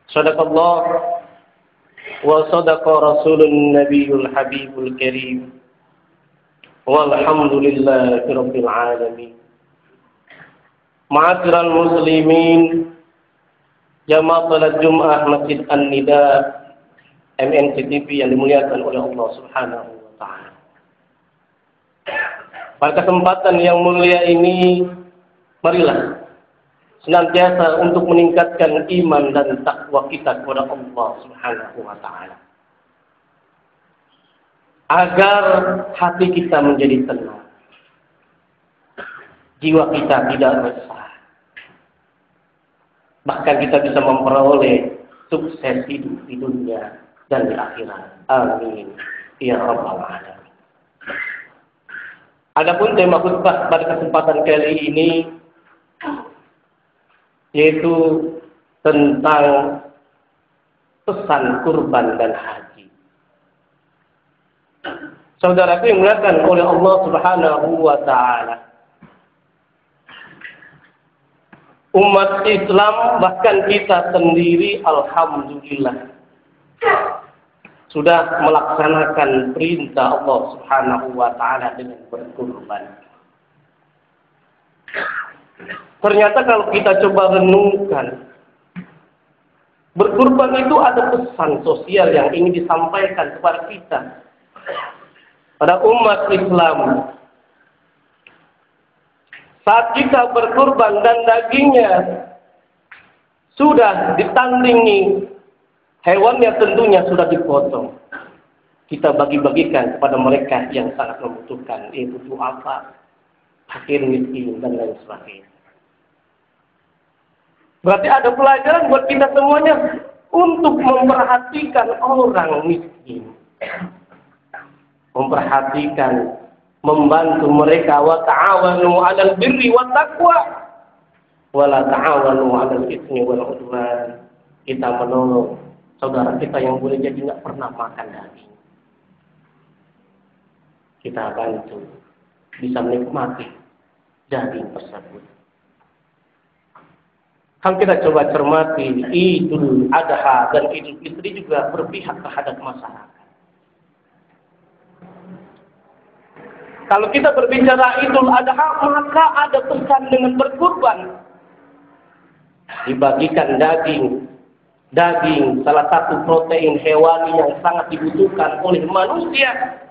Sadaqallah wa sadaqa rasulun nabiyul habibul karim. Walhamdulillahi rabbil alamin. Ma'asyiral muslimin, jamaah salat Jumat Masjid An-Nida MNCTV yang dimuliakan oleh Allah Subhanahu wa taala. Pada kesempatan yang mulia ini, marilah senantiasa untuk meningkatkan iman dan takwa kita kepada Allah Subhanahu wa taala, agar hati kita menjadi tenang, jiwa kita tidak resah, bahkan kita bisa memperoleh sukses hidup di dunia dan di akhirat. Amin ya rabbal alamin. Adapun tema khutbah pada kesempatan kali ini yaitu tentang pesan kurban dan haji. Saudaraku yang dimuliakan oleh Allah Subhanahu wa taala, umat Islam bahkan kita sendiri alhamdulillah sudah melaksanakan perintah Allah Subhanahu wa taala dengan berkurban. Ternyata kalau kita coba renungkan, berkurban itu ada pesan sosial yang ingin disampaikan kepada kita, pada umat Islam. Saat kita berkurban dan dagingnya sudah ditandingi, hewannya tentunya sudah dipotong, kita bagi-bagikan kepada mereka yang sangat membutuhkan, yaitu duafa, fakir, miskin, dan lain sebagainya. Berarti ada pelajaran buat kita semuanya untuk memperhatikan orang miskin, memperhatikan, membantu mereka. Wa ta'awanu 'alal birri wat taqwa wa la ta'awanu 'alal itsmi wal 'udwan. Kita menolong saudara kita yang boleh jadi nggak pernah makan daging. Kita bantu bisa menikmati daging tersebut. Kalau kita coba cermati, Idul Adha dan Idul Fitri juga berpihak terhadap masyarakat. Kalau kita berbicara Idul Adha, maka ada pesan dengan berkurban. Dibagikan daging. Daging salah satu protein hewani yang sangat dibutuhkan oleh manusia,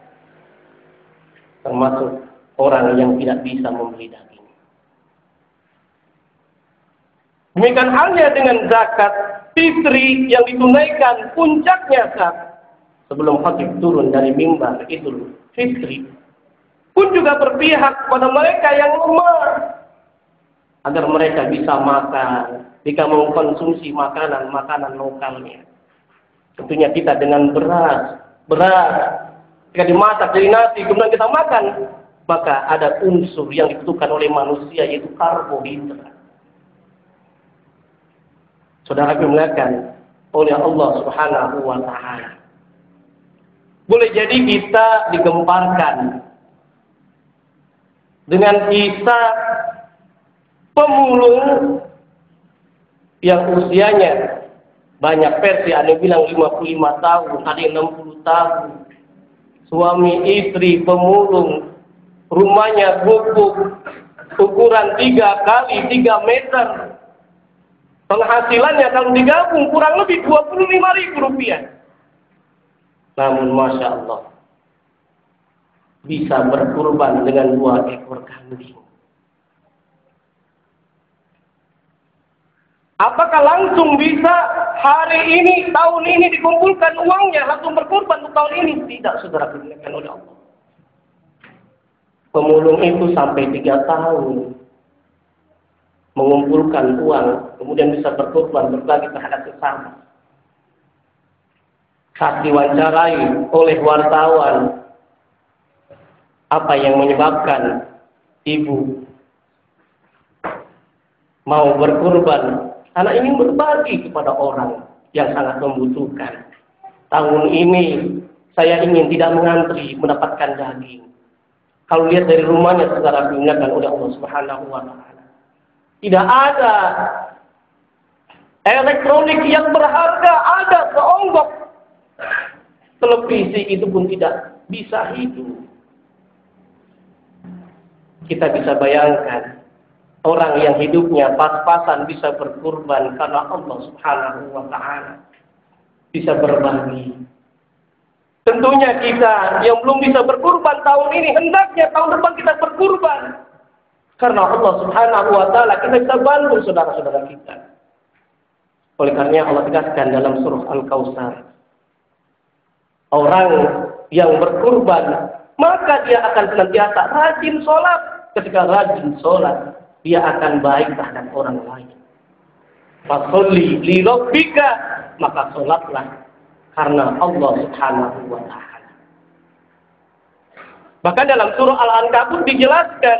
termasuk orang yang tidak bisa membeli daging. Demikian halnya dengan zakat fitri yang ditunaikan puncaknya saat sebelum khatib turun dari mimbar Idul Fitri, pun juga berpihak kepada mereka yang lemah agar mereka bisa makan, jika mengkonsumsi makanan lokalnya. Tentunya kita dengan beras jika dimasak jadi nasi kemudian kita makan, maka ada unsur yang dibutuhkan oleh manusia, yaitu karbohidrat. Saudara dimuliakan oleh Allah Subhanahu wa taala, boleh jadi kita digemparkan dengan kisah pemulung yang usianya banyak versi, ada yang bilang 55 tahun, ada yang 60 tahun. Suami istri pemulung, rumahnya gubuk, ukuran 3 kali 3 meter. Penghasilannya kalau digabung kurang lebih 25.000 rupiah. Namun Masya Allah, bisa berkurban dengan 2 ekor kambing. Apakah langsung bisa hari ini, tahun ini dikumpulkan uangnya langsung berkurban untuk tahun ini? Tidak, saudara, dimuliakan oleh Allah. Pemulung itu sampai 3 tahun mengumpulkan uang, kemudian bisa berkorban, berbagi terhadap sesama. Saat diwawancarai oleh wartawan, apa yang menyebabkan ibu mau berkorban? Karena ingin berbagi kepada orang yang sangat membutuhkan. Tahun ini saya ingin tidak mengantri mendapatkan daging. Kalau lihat dari rumahnya, saudara, dimuliakan oleh Allah Subhanahu wa taala, tidak ada Elektronik yang berharga ada seonggok. Televisi itu pun tidak bisa hidup. Kita bisa bayangkan orang yang hidupnya pas-pasan bisa berkurban karena Allah Subhanahu wa Ta'ala, bisa berbagi. Tentunya kita yang belum bisa berkurban tahun ini, hendaknya tahun depan kita berkurban. Karena Allah Subhanahu wa Ta'ala, kita bisa bantu saudara-saudara kita. Oleh karena Allah tegaskan dalam surah Al-Kautsar, orang yang berkurban maka dia akan senantiasa rajin sholat. Ketika rajin sholat, dia akan baik terhadap orang lain. Fasholli li rabbika, maka sholatlah karena Allah Subhanahu wa Ta'ala. Bahkan dalam surah Al-Ankabut dijelaskan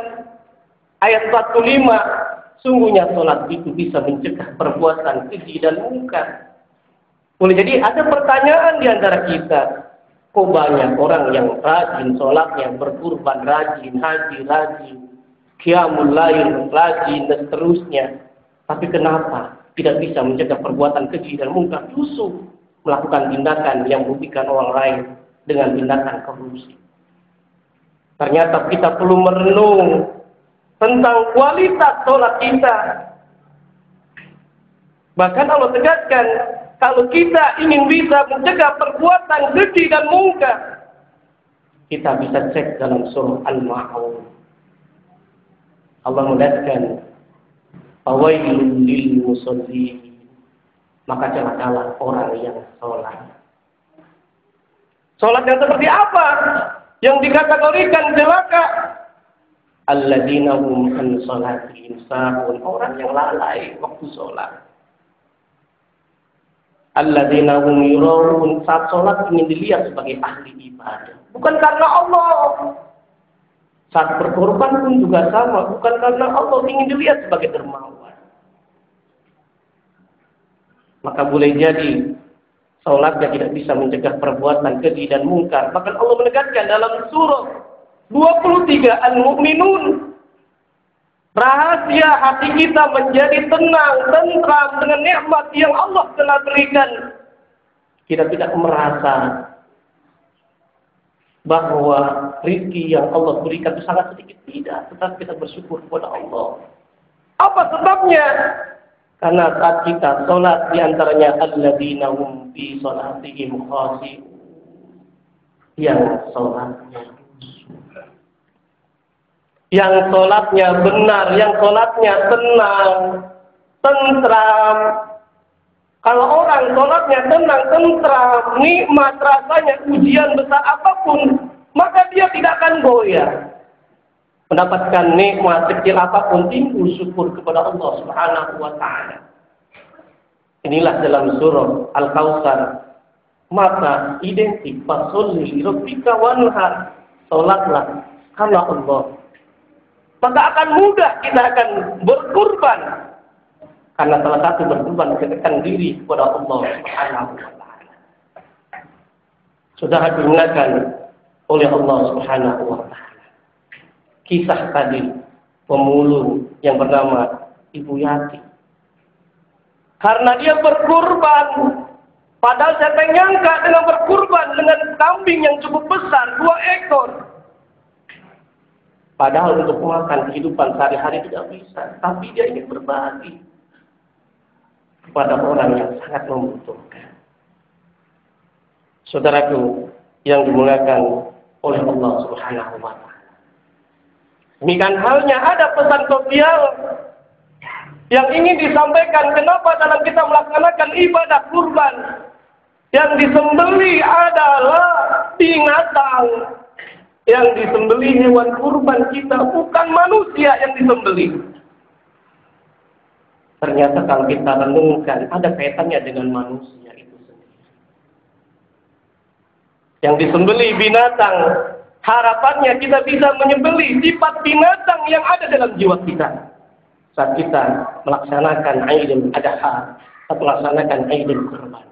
ayat 45, sungguhnya sholat itu bisa mencegah perbuatan keji dan mungkar. Boleh jadi ada pertanyaan di antara kita, kok banyak orang yang rajin sholatnya, berkurban rajin, haji rajin, qiyamul lail rajin, dan seterusnya, tapi kenapa tidak bisa mencegah perbuatan keji dan mungkar, justru melakukan tindakan yang merugikan orang lain dengan tindakan korupsi? Ternyata kita perlu merenung tentang kualitas sholat kita. Bahkan Allah tegaskan, kalau kita ingin bisa mencegah perbuatan keji dan mungkar, kita bisa cek dalam surah Al-Ma'un. Allah menegaskan, fawailun lil musallin, maka celakalah orang yang sholat. Sholat yang seperti apa yang dikategorikan celaka? Alladzina hum an sholatihim sahun, orang yang lalai waktu sholat. Alladzina hum yuraun, saat sholat ingin dilihat sebagai ahli ibadah, bukan karena Allah. Saat berkorban pun juga sama, bukan karena Allah, ingin dilihat sebagai dermawan. Maka boleh jadi sholatnya tidak bisa mencegah perbuatan keji dan mungkar. Bahkan Allah menegaskan dalam surah 23 Al-Mu'minun, rahasia hati kita menjadi tenang, tentram dengan nikmat yang Allah telah berikan. Kita tidak merasa bahwa rezeki yang Allah berikan itu sangat sedikit, tidak, tetapi kita bersyukur kepada Allah. Apa sebabnya? Karena saat kita sholat, diantaranya alladzina hum fi sholatihim khashi'un, yang sholatnya benar, yang sholatnya tenang, tentram. Kalau orang sholatnya tenang, tentram, nikmat rasanya, ujian besar apapun, maka dia tidak akan goyah. Mendapatkan nikmat kecil apapun, timbul syukur kepada Allah Subhanahu wa Ta'ala. Inilah dalam surah Al-Kautsar, maka identik fasholli li rabbika wanhar, sholatlah karena Allah. Maka akan mudah kita akan berkurban. Karena salah satu berkurban mendekatkan diri kepada Allah Subhanahu wa Ta'ala. Sudah digunakan oleh Allah Subhanahu wa Ta'ala kisah tadi pemulung yang bernama Ibu Yati. Karena dia berkurban, padahal saya menyangka dengan berkurban dengan kambing yang cukup besar, 2 ekor. Padahal untuk makan kehidupan sehari-hari tidak bisa, tapi dia ingin berbagi kepada orang yang sangat membutuhkan. Saudaraku yang dimuliakan oleh Allah Subhanahu wa Ta'ala. Demikian halnya ada pesan sosial yang ingin disampaikan. Kenapa dalam kita melaksanakan ibadah kurban yang disembeli adalah binatang, yang disembeli hewan kurban kita, bukan manusia yang disembeli. Ternyata kalau kita renungkan, ada kaitannya dengan manusia itu sendiri. Yang disembeli binatang, harapannya kita bisa menyembeli sifat binatang yang ada dalam jiwa kita. Saat kita melaksanakan Idul Adha atau melaksanakan Idul Kurban.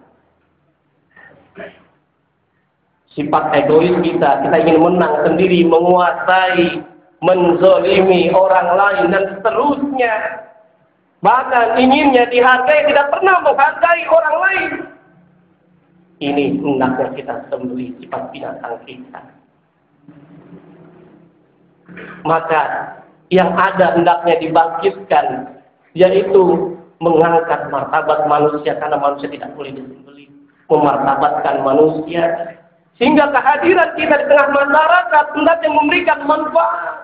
Sifat egois kita ingin menang sendiri, menguasai, menzolimi orang lain, dan seterusnya. Bahkan inginnya dihargai, tidak pernah menghargai orang lain. Ini hendaknya kita sembelih sifat binatang kita. Maka yang ada hendaknya dibangkitkan, yaitu mengangkat martabat manusia, karena manusia tidak boleh disembelih. Memartabatkan manusia, sehingga kehadiran kita di tengah masyarakat hendaknya memberikan manfaat.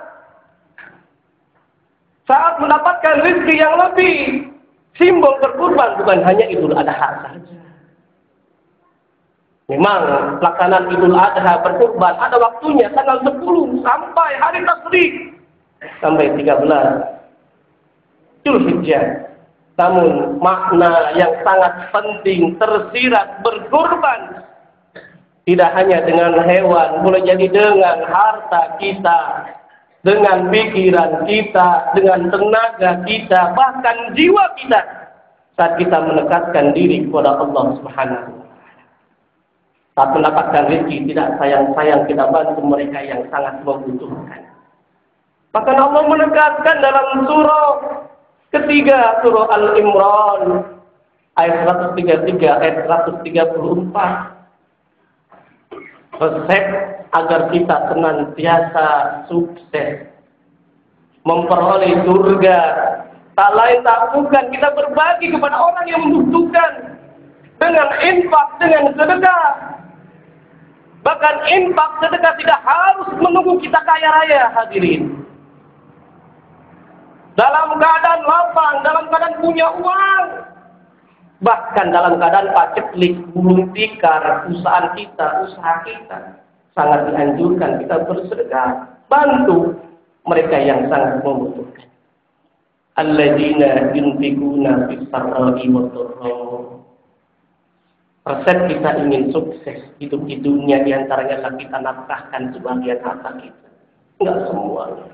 Saat mendapatkan rezeki yang lebih, simbol berkurban bukan hanya Idul Adha saja. Memang pelaksanaan Idul Adha berkurban ada waktunya tanggal 10 sampai hari Tasyrik sampai 13 Dzulhijjah. Namun makna yang sangat penting tersirat berkurban tidak hanya dengan hewan, boleh jadi dengan harta kita, dengan pikiran kita, dengan tenaga kita, bahkan jiwa kita saat kita mendekatkan diri kepada Allah Subhanahu wa taala. Saat mendapatkan rezeki tidak sayang-sayang kita bantu mereka yang sangat membutuhkan. Bahkan Allah menegaskan dalam surah ketiga, surah Al-Imran, ayat 133, ayat 134. Resep agar kita senantiasa sukses memperoleh surga, tak lain tak bukan kita berbagi kepada orang yang membutuhkan dengan infak, dengan sedekah. Bahkan infak sedekah tidak harus menunggu kita kaya raya, hadirin. Dalam keadaan lapang, dalam keadaan punya uang, bahkan dalam keadaan paceklik, gulung tikar, usaha kita, sangat dianjurkan kita bersedekah, bantu mereka yang sangat membutuhkan. Alladzina yunfikuna fis-sarra'i wad-dharra. Resep kita ingin sukses hidup di dunia, diantaranya kita nafkahkan sebagian harta kita, enggak semuanya.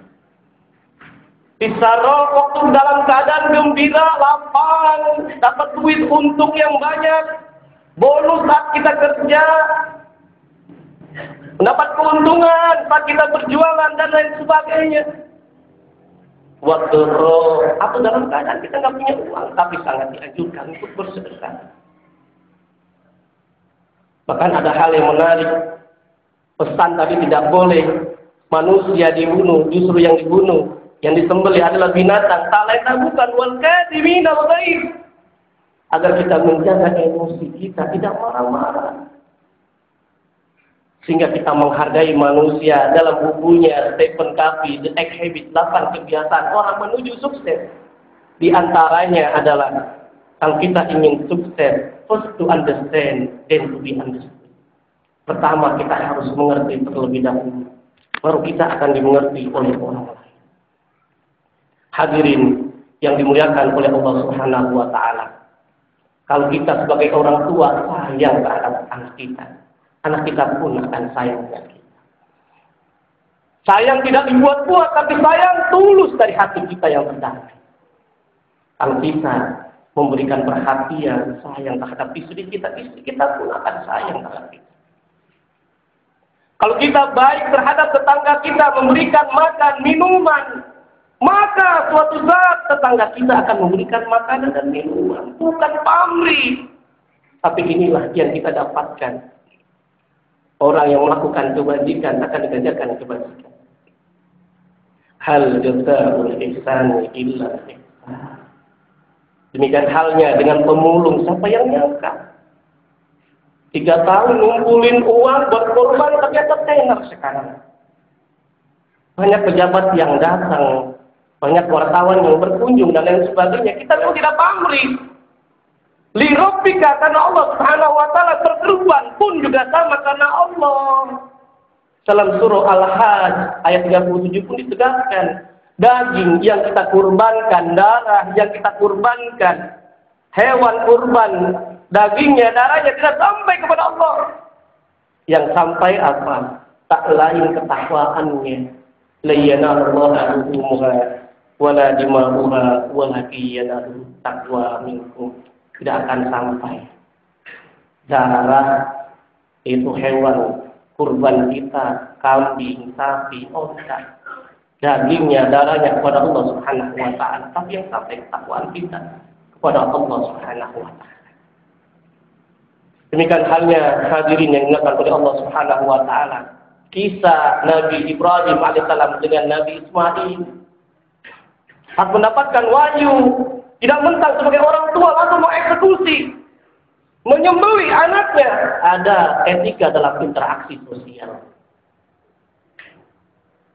Fisarra, waktu dalam keadaan gembira, lapang, dapat duit untung yang banyak, bonus saat kita kerja, mendapat keuntungan saat kita berjualan dan lain sebagainya. Waktu atau dalam keadaan kita nggak punya uang, tapi sangat dianjurkan untuk bersedekah. Bahkan ada hal yang menarik, pesan tadi tidak boleh manusia dibunuh, justru yang dibunuh, yang disembelih adalah binatang, tak lain tak bukan wal kadhimina wal ghaib, agar kita menjaga emosi kita, tidak marah-marah, sehingga kita menghargai manusia. Dalam bukunya Stephen Covey, The 8 Habits, 8 kebiasaan orang menuju sukses, di antaranya adalah kalau kita ingin sukses, first to understand, then to be understood. Pertama kita harus mengerti terlebih dahulu, baru kita akan dimengerti oleh orang lain. Hadirin yang dimuliakan oleh Allah Subhanahu wa taala. Kalau kita sebagai orang tua sayang terhadap anak kita pun akan sayang dengan kita. Sayang tidak dibuat-buat, tapi sayang tulus dari hati kita yang terdalam. Kalau kita memberikan perhatian, sayang terhadap istri kita pun akan sayang terhadap kita. Kalau kita baik terhadap tetangga kita, memberikan makan, minuman, maka suatu saat tetangga kita akan memberikan makanan dan minuman. Bukan pamrih, tapi inilah yang kita dapatkan. Orang yang melakukan kebajikan akan dikerjakan kebajikan. Hal jazaa'ul ihsani illa ihsan. Demikian halnya dengan pemulung. Siapa yang nyangka? 3 tahun ngumpulin uang buat korban, ternyata tenar sekarang. Banyak pejabat yang datang, banyak wartawan yang berkunjung dan lain sebagainya. Kita memang tidak pamrih. Li rabbika, karena Allah Subhanahu wa taala, berkorban pun juga sama karena Allah. Dalam surah Al-Hajj ayat 37 pun ditegaskan, daging yang kita kurbankan, darah yang kita kurbankan, hewan kurban, dagingnya, darahnya tidak sampai kepada Allah. Yang sampai apa? Tak lain ketakwaannya. La yanallahu luhumuha wala dima'uha walakin yanalu taqwa minkum. Tidak akan sampai darah itu hewan kurban kita, kambing, sapi, onta, dagingnya, darahnya kepada Allah Subhanahu wa taala, tapi yang sampai ketakwaan kita kepada Allah Subhanahu wa taala. Demikian halnya hadirin yang dimuliakan oleh Allah Subhanahu wa taala. Kisah Nabi Ibrahim alaihissalam dengan Nabi Ismail. Saat mendapatkan wahyu, tidak mentang sebagai orang tua langsung mau eksekusi, menyembelih anaknya. Ada etika dalam interaksi sosial.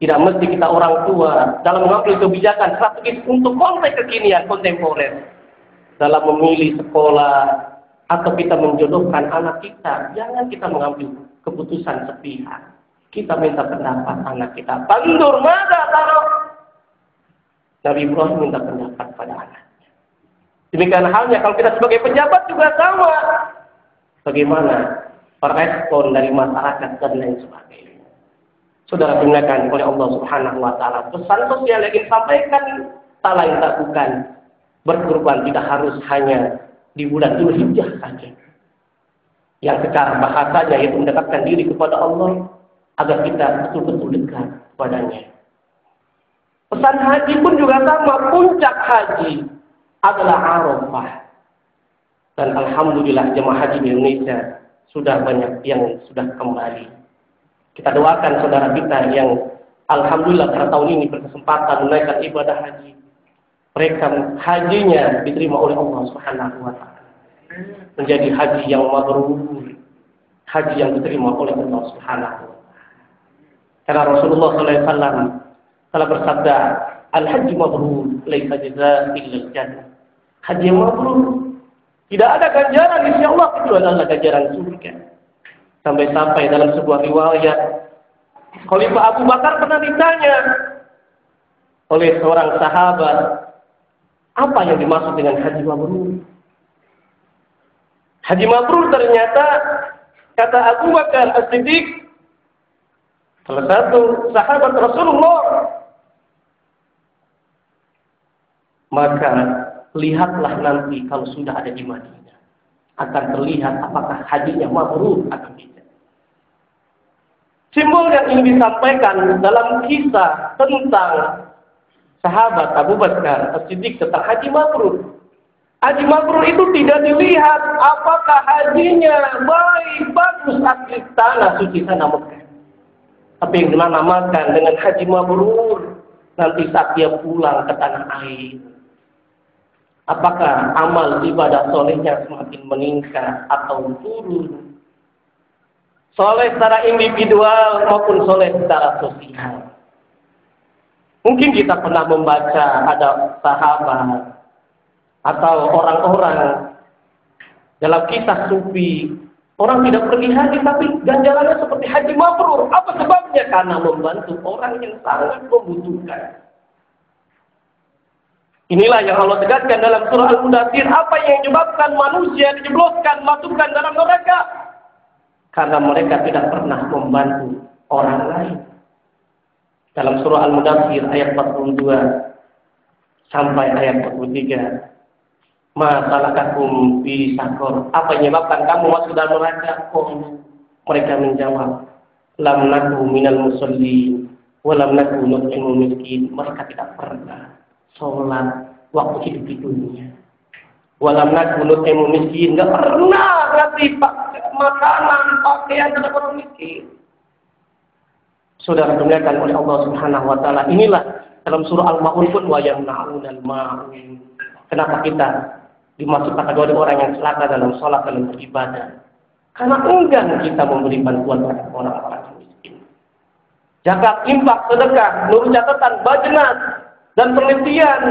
Tidak mesti kita orang tua dalam mengambil kebijakan strategis untuk konteks kekinian, kontemporer. Dalam memilih sekolah atau kita menjodohkan anak kita, jangan kita mengambil keputusan sepihak. Kita minta pendapat anak kita. Tandur mada taruh. Nabi Ibrahim minta pendapat pada anaknya. Demikian halnya kalau kita sebagai pejabat juga sama. Bagaimana respon dari masyarakat dan lain sebagainya. Saudara dimuliakan oleh Allah Subhanahu wa taala. Pesan sosial yang disampaikan tak lain tak bukan berkorban tidak harus hanya di bulan Dzulhijjah saja. Yang secara bahasanya yaitu mendekatkan diri kepada Allah agar kita betul-betul dekat kepadanya. Pesan haji pun juga sama, puncak haji adalah Arafah. Dan alhamdulillah jemaah haji di Indonesia sudah banyak yang sudah kembali. Kita doakan saudara kita yang alhamdulillah pada tahun ini berkesempatan menunaikan ibadah haji. Mereka hajinya diterima oleh Allah Subhanahu wa taala. Menjadi haji yang mabrur, haji yang diterima oleh Allah Subhanahu wa taala. Karena Rasulullah sallallahu alaihi wasallam telah bersabda, "Al-hajj mabrur, laisa jazaa'un illa al-jannah." Haji yang mabrur, tidak ada ganjaran insya Allah kecuali adalah ganjaran surga. Sampai-sampai dalam sebuah riwayat, Khalifah Abu Bakar pernah ditanya oleh seorang sahabat, apa yang dimaksud dengan haji mabrur? Haji mabrur ternyata kata Abu Bakar As-Siddiq, salah satu sahabat Rasulullah, maka lihatlah nanti kalau sudah ada di Madinah, akan terlihat apakah hajinya mabrur atau tidak. Simbol yang ingin disampaikan dalam kisah tentang sahabat Abu Bakar As-Siddiq tentang haji mabrur. Haji mabrur itu tidak dilihat apakah hajinya baik, bagus, asli tanah suci tanah Mekah. Tapi yang dinamakan dengan haji mabrur nanti saat dia pulang ke tanah air. Apakah amal ibadah solehnya semakin meningkat atau turun? Soleh secara individual maupun soleh secara sosial. Mungkin kita pernah membaca ada sahabat atau orang-orang dalam kisah sufi, orang tidak pergi haji tapi ganjarannya seperti haji mabrur. Apa sebabnya? Karena membantu orang yang sangat membutuhkan. Inilah yang Allah tegaskan dalam surah Al-Mudaththir. Apa yang menyebabkan manusia dijebloskan, masukkan dalam neraka? Karena mereka tidak pernah membantu orang lain. Dalam surah Al-Mudaththir ayat 42 sampai ayat 43. Ma salakakum fi sakor? Apa yang menyebabkan kamu masuk dalam neraka? Mereka menjawab, lam naku minal musallin wa lam naku nut'imul miskin. Mereka tidak pernah sholat waktu hidup di dunia. Wa lam naku nut'imul miskin. Enggak pernah ngasih makanan, pakaian kepada orang miskin. Saudara dimuliakan oleh Allah Subhanahu wa taala. Inilah dalam surah Al-Maun pun wa yamna'unal ma'un. Kenapa kita dimasuk kategori orang yang celaka dalam sholat, dalam beribadah? Karena enggan kita memberi bantuan kepada orang-orang miskin. Zakat, infak, sedekah, menurut catatan Bajnas dan penelitian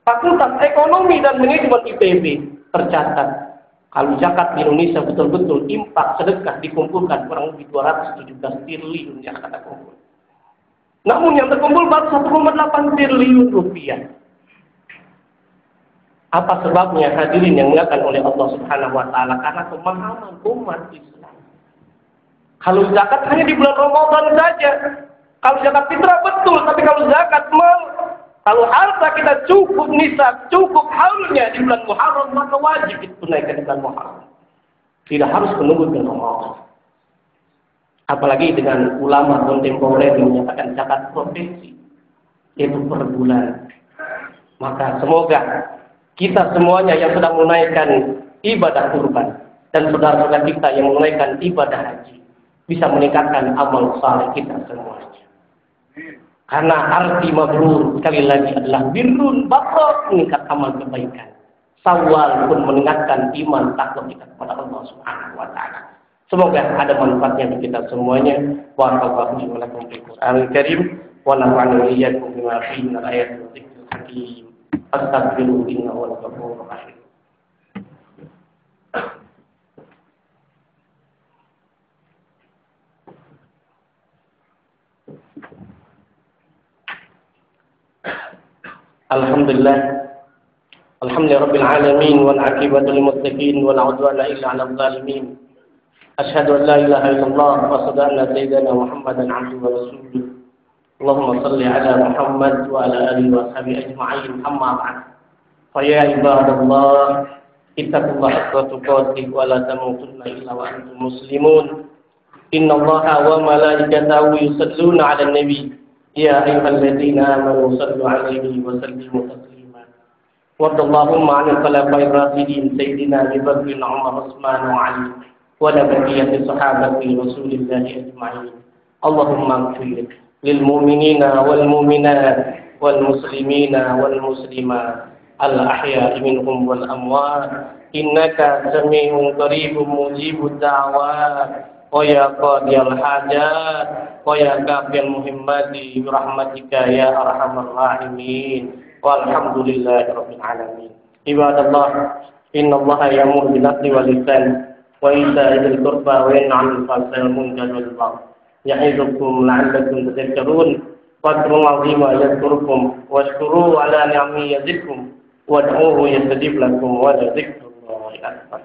Fakultas Ekonomi dan Manajemen IPB tercatat kalau zakat di Indonesia betul-betul infak sedekah dikumpulkan kurang lebih 217 triliun yang akan terkumpul. Namun yang terkumpul baru 1,8 triliun rupiah. Apa sebabnya hadirin yang dimuliakan oleh Allah Subhanahu wa taala? Karena pemahaman umat Islam. Kalau zakat hanya di bulan Ramadan saja. Kalau zakat fitrah betul, tapi kalau zakat mal, kalau harta kita cukup nisab, cukup haulnya di bulan Muharram, maka wajib ditunaikan di bulan Muharram. Tidak harus menunggu bulan Ramadan. Apalagi dengan ulama kontemporer yang menyatakan zakat profesi. itu per bulan. Maka semoga kita semuanya yang sedang menunaikan ibadah kurban dan saudara-saudara kita yang menunaikan ibadah haji bisa meningkatkan amal saleh kita semuanya. Karena arti mabrur sekali lagi adalah birrun bakar, meningkat amal kebaikan. Sawal pun meningkatkan iman takwa kita kepada Allah Subhanahu wa taala. Semoga ada manfaatnya bagi kita semuanya. Wa sallallahu wa lakum fil Qur'anil Karim wa nafa'ana wa iyyakum bima fihi min al-ayati wa dzikril hakim. Astaghfiru innahu huwal ghafurur rahim. Alhamdulillah. Alhamdulillahirabbil alamin wal 'aqibatu lil muttaqin wal 'udwana illa 'alal zalimin. Asyhadu an la ilaha illallah wa asyhadu anna sayyidana Muhammadan 'abduhu wa rasuluh. Allahumma shalli 'ala Muhammad wa 'ala alihi wa sahbihi ajma'in. Amma ba'd. Fa ya ibadallah, ittaqullaha haqqa tuqatih wa la tamutunna illa wa antum muslimun. Innallaha wa malaikatahu yusalluna 'alan nabi. Ya ayyuhalladzina amanu sallu 'alaihi wa sallimu taslima. Wadallahu ma'al khulafa'ir rasyidin sayyidina Abu Bakr, Umar, Utsman wa 'Ali wa la baqiyati sahabati Rasulillahi ajma'in. Allahumma ighfir lil mu'minina wal mu'minat wal muslimina wal muslimat al ahya'i minhum wal amwat innaka sami'un qaribun mujibud da'wat. Wa ya qadiyal hajat wa ya kafiyal muhimmati birahmatika ya arhamar rahimin walhamdulillahi rabbil alamin. Ibadallah, innallaha ya'muru bil 'adli wal ihsan wa ita'i dzil qurba wa yanha 'anil fahsya'i wal munkari wal baghi ya'idukum la'allakum tadhakkarun. Fadhkurullaha 'azima yadhkurukum washkuru 'ala ni'amihi yazidkum wad'uuhu yastajib lakum wa la dzikrullahi akbar.